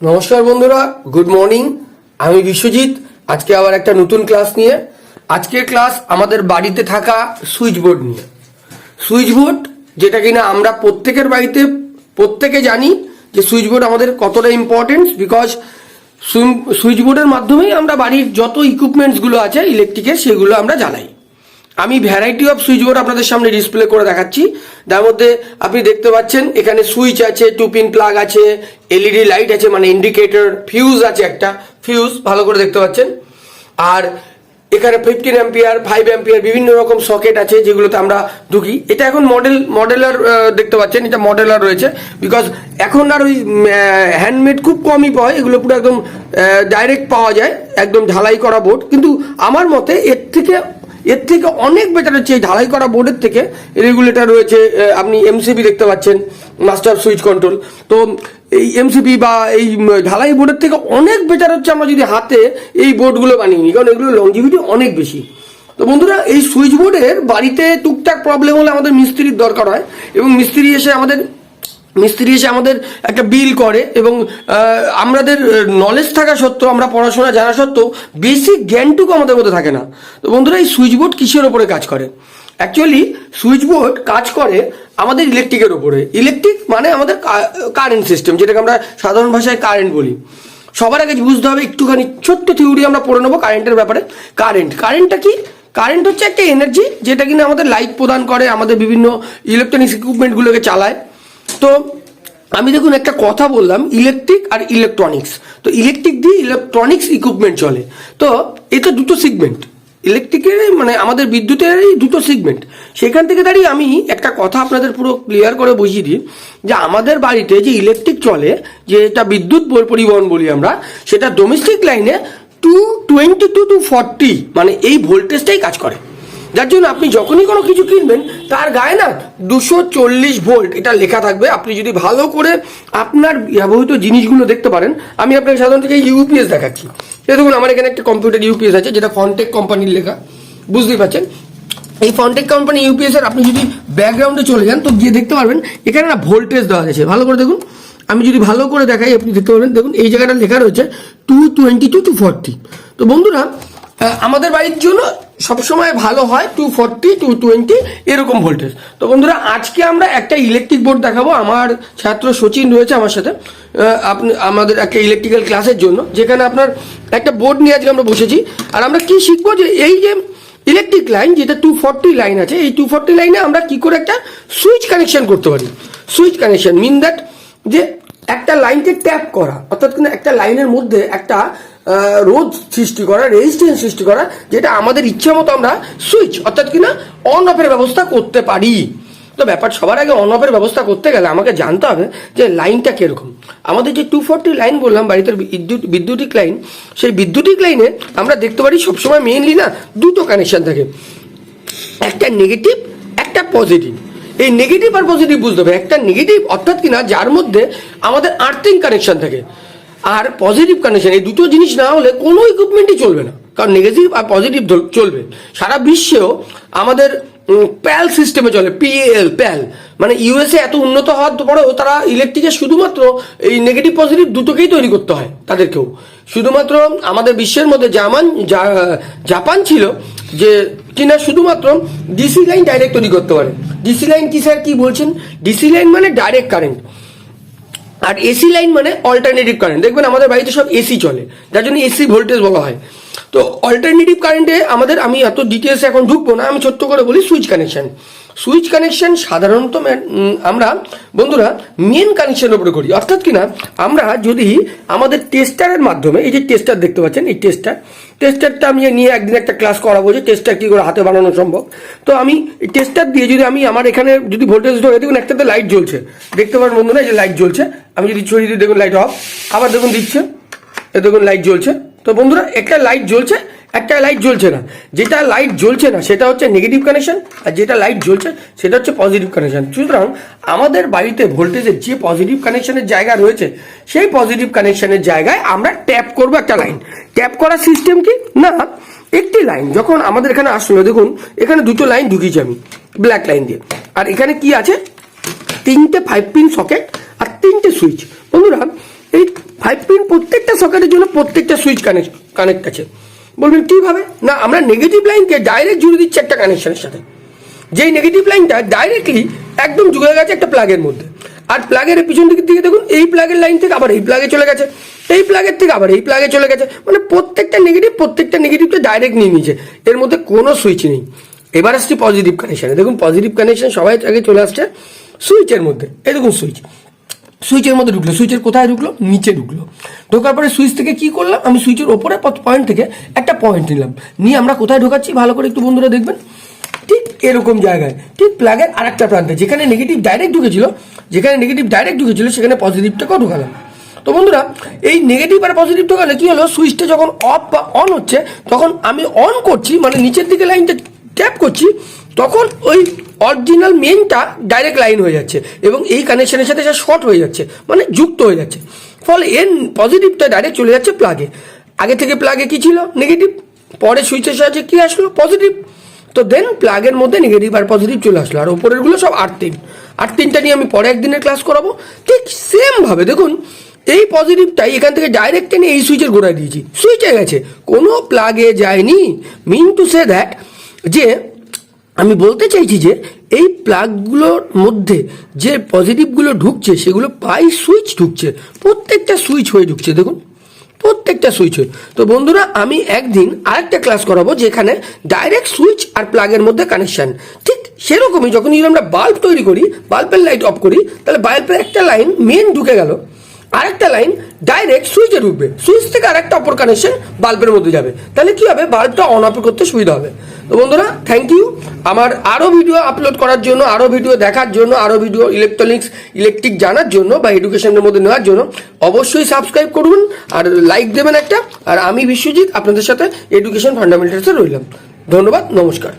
নমস্কার বন্ধুরা, good morning. আমি বিশ্বজিৎ। আজকে আবার একটা নতুন ক্লাস নিয়ে। আজকের ক্লাস আমাদের বাড়িতে থাকা সুইচ বোর্ড নিয়ে। সুইচ বোর্ড যেটা কিনা আমরা প্রত্যেকের বাড়িতে প্রত্যেকে জানি যে সুইচ বোর্ড আমাদের কতটা ইম্পর্টেন্ট, বিকজ সুইচ বোর্ডের মাধ্যমেই আমরা বাড়ির যত ইকুইপমেন্টসগুলো আছে ইলেকট্রিকের সেগুলো আমরা জ্বালাই। আমি ভ্যারাইটি অফ সুইচ বোর্ড আপনাদের সামনে ডিসপ্লে করে দেখাচ্ছি। তার মধ্যে আপনি দেখতে পাচ্ছেন এখানে সুইচ আছে, 2 পিন প্লাগ আছে, এলইডি লাইট আছে মানে ইন্ডিকেটর, ফিউজ আছে, একটা ফিউজ ভালো করে দেখতে পাচ্ছেন। আর এখানে 15 অ্যাম্পিয়ার, 5 অ্যাম্পিয়ার বিভিন্ন রকম সকেট আছে যেগুলোতে আমরা ঢুকি। এটা এখন মডেলার দেখতে পাচ্ছেন, এটা মডেলার রয়েছে বিকজ এখন আর ওই হ্যান্ডমেড খুব কমই পাওয়া, এগুলো পুরো একদম ডাইরেক্ট পাওয়া যায়, একদম ঢালাই করা বোর্ড। কিন্তু আমার মতে এর থেকে অনেক বেটার হচ্ছে এই ঢালাই করা বোর্ডের থেকে। রেগুলেটর রয়েছে, আপনি এমসিবি দেখতে পাচ্ছেন, মাস্টার সুইচ কন্ট্রোল। তো এই এমসিবি বা এই ঢালাই বোর্ডের থেকে অনেক বেটার হচ্ছে আমরা যদি হাতে এই বোর্ডগুলো বানিয়ে নিই, কারণ এগুলো লংজিভিটি অনেক বেশি। তো বন্ধুরা, এই সুইচ বোর্ডের বাড়িতে টুকটাক প্রবলেম হলে আমাদের মিস্ত্রির দরকার হয়, এবং মিস্ত্রি এসে আমাদের একটা বিল করে, এবং আমাদের নলেজ থাকা সত্ত্বেও, আমরা পড়াশোনা জানা সত্ত্বেও বেসিক জ্ঞানটুকু আমাদের মধ্যে থাকে না। তো বন্ধুরা, এই সুইচ বোর্ড কিসের ওপরে কাজ করে? অ্যাকচুয়ালি সুইচ বোর্ড কাজ করে আমাদের ইলেকট্রিকের ওপরে। ইলেকট্রিক মানে আমাদের কারেন্ট সিস্টেম, যেটাকে আমরা সাধারণ ভাষায় কারেন্ট বলি। সবার আগে বুঝতে হবে, একটুখানি ছোট্ট থিওরি আমরা পড়ে নেবো কারেন্টের ব্যাপারে। কারেন্টটা কি? কারেন্ট হচ্ছে একটা এনার্জি যেটা কিনা আমাদের লাইট প্রদান করে, আমাদের বিভিন্ন ইলেকট্রনিক্স ইকুইপমেন্টগুলোকে চালায়। তো আমি দেখুন একটা কথা বললাম, ইলেকট্রিক আর ইলেকট্রনিক্স। তো ইলেকট্রিক দিয়ে ইলেকট্রনিক্স ইকুইপমেন্ট চলে। তো এটা দুটো সেগমেন্ট, ইলেকট্রিকের মানে আমাদের বিদ্যুতেরই দুটো সেগমেন্ট। সেখান থেকে দাঁড়িয়ে আমি একটা কথা আপনাদের পুরো ক্লিয়ার করে বুঝিয়ে দিই যে আমাদের বাড়িতে যে ইলেকট্রিক চলে, যেটা বিদ্যুৎ পরিবহন বলি আমরা, সেটা ডোমেস্টিক লাইনে 220 to 240 মানে এই ভোল্টেজটাই কাজ করে। যার জন্য আপনি যখনই কোনো কিছু কিনবেন তার গায়ে না 240 ভোল্ট এটা লেখা থাকবে। আপনি যদি ভালো করে আপনার ব্যবহৃত জিনিসগুলো দেখতে পারেন, আমি আপনাকে সাধারণত ইউপিএস দেখাচ্ছি। দেখুন আমার এখানে একটা কম্পিউটার ইউপিএস আছে, যেটা ফন্টেক কোম্পানির লেখা, বুঝতেই পারছেন। এই ফন্টেক কোম্পানি ইউপিএস এর আপনি যদি ব্যাকগ্রাউন্ডে চলে যান তো গিয়ে দেখতে পারবেন এখানে না ভোল্টেজ দেওয়া আছে, ভালো করে দেখুন। আমি যদি ভালো করে দেখাই আপনি দেখতে পারবেন, দেখুন এই জায়গাটা লেখা রয়েছে 220 to 240। তো বন্ধুরা, আমাদের বাড়ির জন্য সবসময় ভালো হয় 240 220 এরকম ভোল্টেজ। তো বন্ধুরা, আজকে আমরা একটা ইলেকট্রিক বোর্ড দেখাবো। আমার ছাত্র সচিন রয়েছে আমার সাথে, আমাদের একটা ইলেকট্রিক্যাল ক্লাসের জন্য, যেখানে আপনার একটা বোর্ড নিয়ে আজকে আমরা বসেছি। আর আমরা কি শিখবো, যে এই যে ইলেকট্রিক লাইন যেটা 240 লাইন আছে, এই 240 লাইনে আমরা কি করে একটা সুইচ কানেকশন করতে পারি। সুইচ কানেকশন মিন দ্যাট যে একটা লাইনকে ট্যাপ করা, অর্থাৎ কিন্তু একটা লাইনের মধ্যে একটা রোধ সৃষ্টি করা, রেজিস্ট্যান্স সৃষ্টি করা, যেটা আমাদের ইচ্ছা মতো আমরা সুইচ অর্থাৎ কিনা অন অফের ব্যবস্থা করতে পারি। তো ব্যাপার, সবার আগে অন অফের ব্যবস্থা করতে গেলে আমাকে জানতে হবে যে লাইনটা কিরকম। আমাদের যে 240 লাইন বললাম বাড়িতে বিদ্যুতিক লাইন, সেই বিদ্যুতিক লাইনে আমরা দেখতে পারি সবসময় মেইনলি না দুটো কানেকশন থাকে, একটা নেগেটিভ একটা পজিটিভ। এই নেগেটিভ আর পজিটিভ বুঝতে হবে। একটা নেগেটিভ অর্থাৎ কিনা যার মধ্যে আমাদের আর্থিং কানেকশন থাকে, আর পজিটিভ কানেকশন, এই দুটো জিনিস না হলে কোনো ইকুইপমেন্টই চলবে না। কারণ নেগেটিভ আর পজিটিভ চলবে। সারা বিশ্বেও আমাদের প্যাল সিস্টেমে চলে, প্যাল মানে ইউএসএ এত উন্নত হওয়ার পরেও তারা ইলেকট্রিকের শুধুমাত্র এই নেগেটিভ পজিটিভ দুটোকেই তৈরি করতে হয় তাদেরকেও। শুধুমাত্র আমাদের বিশ্বের মধ্যে জাপান ছিল যে কিনা শুধুমাত্র ডিসি লাইন ডাইরেক্ট তৈরি করতে পারে। ডিসি লাইন কি স্যার, কি বলছেন? ডিসি লাইন মানে ডাইরেক্ট কারেন্ট, আর এসি লাইন মানে অল্টারনেটিভ কারেন্ট। দেখবেন আমাদের বাড়িতে সব এসি চলে, যার জন্য এসি ভোল্টেজ বলা হয়। তো অল্টারনেটিভ কারেন্টে আমাদের, আমি এত ডিটেলসে এখন ঢুকবো না, আমি ছোট্ট করে বলি সুইচ কানেকশন। সুইচ কানেকশন সাধারণত আমরা বন্ধুরা মেন কানেকশনের উপরে করি, অর্থাৎ কিনা আমরা যদি আমাদের টেস্টারের মাধ্যমে, এই যে টেস্টার দেখতে পাচ্ছেন, এই টেস্টারটা আমি নিয়ে একদিন একটা ক্লাস করাবো যে টেস্টার কি করে হাতে বানানো সম্ভব। তো আমি টেস্টার দিয়ে যদি আমি আমার এখানে যদি ভোল্টেজ ধরে, দেখুন একটাতে লাইট জ্বলছে, দেখতে পারেন বন্ধুরা, এই যে লাইট জ্বলছে। আমি যদি ছড়িয়ে দিই, দেখুন লাইট অফ, আবার দেখুন দিচ্ছে, দেখুন লাইট জ্বলছে। তো বন্ধুরা, একটা লাইট জ্বলছে, একটা লাইট জ্বলছে না। যেটা লাইট জ্বলছে না সেটা হচ্ছে নেগেটিভ কানেকশন, আর যেটা লাইট জ্বলছে সেটা হচ্ছে পজিটিভ কানেকশন। সুতরাং আমাদের বাড়িতে ভোল্টেজের যে পজিটিভ কানেকশনের জায়গা রয়েছে, সেই পজিটিভ কানেকশনের জায়গায় আমরা ট্যাপ করবো একটা লাইন। ট্যাপ করার সিস্টেম কি না, একটি লাইন যখন আমাদের এখানে আসলো, দেখুন এখানে দুটো লাইন ঢুকিয়েছি আমি ব্ল্যাক লাইন দিয়ে, আর এখানে কি আছে, 3টে 5 পিন সকেট আর 3টে সুইচ। বন্ধুরা, এই 5 5 পিন প্রত্যেকটা সকেটের জন্য প্রত্যেকটা সুইচ কানেক্ট আছে। বলবেন কিভাবে? না, আমরা নেগেটিভ লাইনকে ডাইরেক্ট জুড়ে দিচ্ছি একটা কানেকশনের সাথে। যেই নেগেটিভ লাইনটা ডাইরেক্টলি একদম জুড়ে গেছে একটা প্লাগের মধ্যে, আর প্লাগের পিছন দিকের দিকে দেখুন এই প্লাগের লাইন থেকে আবার এই প্লাগে চলে গেছে, এই প্লাগের থেকে আবার এই প্লাগে চলে গেছে, মানে প্রত্যেকটা নেগেটিভটা ডাইরেক্ট নিয়ে নিয়েছে, এর মধ্যে কোনো সুইচ নেই। এবার আসছি পজিটিভ কানেকশনে। দেখুন পজিটিভ কানেকশন সবাই আগে চলে আসছে সুইচের মধ্যে। এই দেখুন সুইচের মধ্যে ঢুকলো। সুইচের কোথায় ঢুকলো? নিচে ঢুকলো। ঢোকার পরে সুইচ থেকে কি করলাম, আমি সুইচের ওপরে পয়েন্ট থেকে একটা পয়েন্ট নিলাম, নিয়ে আমরা কোথায় ঢোকাচ্ছি ভালো করে একটু বন্ধুরা দেখবেন, ঠিক এরকম জায়গায়, ঠিক প্লাগের আরেকটা প্রান্তে যেখানে নেগেটিভ ডাইরেক্ট ঢুকেছিল, সেখানে পজিটিভটাকেও ঢোকালাম। তো বন্ধুরা, এই নেগেটিভ আর পজিটিভ ঢোকালে কি হলো, সুইচটা যখন অফ বা অন হচ্ছে, তখন আমি অন করছি মানে নিচের দিকে লাইনটা ট্যাপ করছি, তখন ওই অরিজিনাল মেইনটা ডাইরেক্ট লাইন হয়ে যাচ্ছে এবং এই কানেকশনের সাথে শর্ট হয়ে যাচ্ছে, মানে যুক্ত হয়ে যাচ্ছে। ফলে এর পজিটিভটা ডাইরেক্ট চলে যাচ্ছে প্লাগে। আগে থেকে প্লাগে কি ছিল? নেগেটিভ। পরে সুইচের সাহায্যে কি আসলো? পজিটিভ। তো দেন প্লাগের মধ্যে নেগেটিভ আর পজিটিভ চলে আসলো। আর ওপরেরগুলো সব 8-3 নিয়ে আমি পরে একদিনের ক্লাস করাবো। ঠিক সেম ভাবে দেখুন, এই পজিটিভটাই এখান থেকে ডাইরেক্ট টেনে এই সুইচের গোড়ায় দিয়েছি, সুইচে গেছে, কোনো প্লাগে যায়নি। মিন টু সে দ্যাট, যে আমি বলতে চাইছি যে এই প্লাগগুলোর মধ্যে যে পজিটিভগুলো ঢুকছে সেগুলো বাই সুইচ ঢুকছে, প্রত্যেকটা সুইচ হয়ে ঢুকছে। দেখুন প্রত্যেকটা সুইচ হয়ে। তো বন্ধুরা, আমি একদিন আরেকটা ক্লাস করাবো যেখানে ডাইরেক্ট সুইচ আর প্লাগের মধ্যে কানেকশন। ঠিক সেরকমই যখন আমরা বাল্ব তৈরি করি, বাল্বের লাইট অফ করি, তাহলে বাল্বের একটা লাইন মেন ঢুকে গেল, আরেকটা লাইন ডাইরেক্ট সুইচে ঢুকবে, সুইচ থেকে আরেকটা অপর কানেকশন বাল্বের মধ্যে যাবে, তাহলে কি হবে, বাল্বটা অন অফ করতে সুবিধা হবে। তো বন্ধুরা, থ্যাংক ইউ। আমার আরও ভিডিও আপলোড করার জন্য, আরও ভিডিও দেখার জন্য, আরও ভিডিও ইলেকট্রিক জানার জন্য বা এডুকেশনের মধ্যে নেওয়ার জন্য অবশ্যই সাবস্ক্রাইব করুন আর লাইক দেবেন একটা। আর আমি বিশ্বজিৎ আপনাদের সাথে এডুকেশন ফান্ডামেন্টালসে রইলাম। ধন্যবাদ, নমস্কার।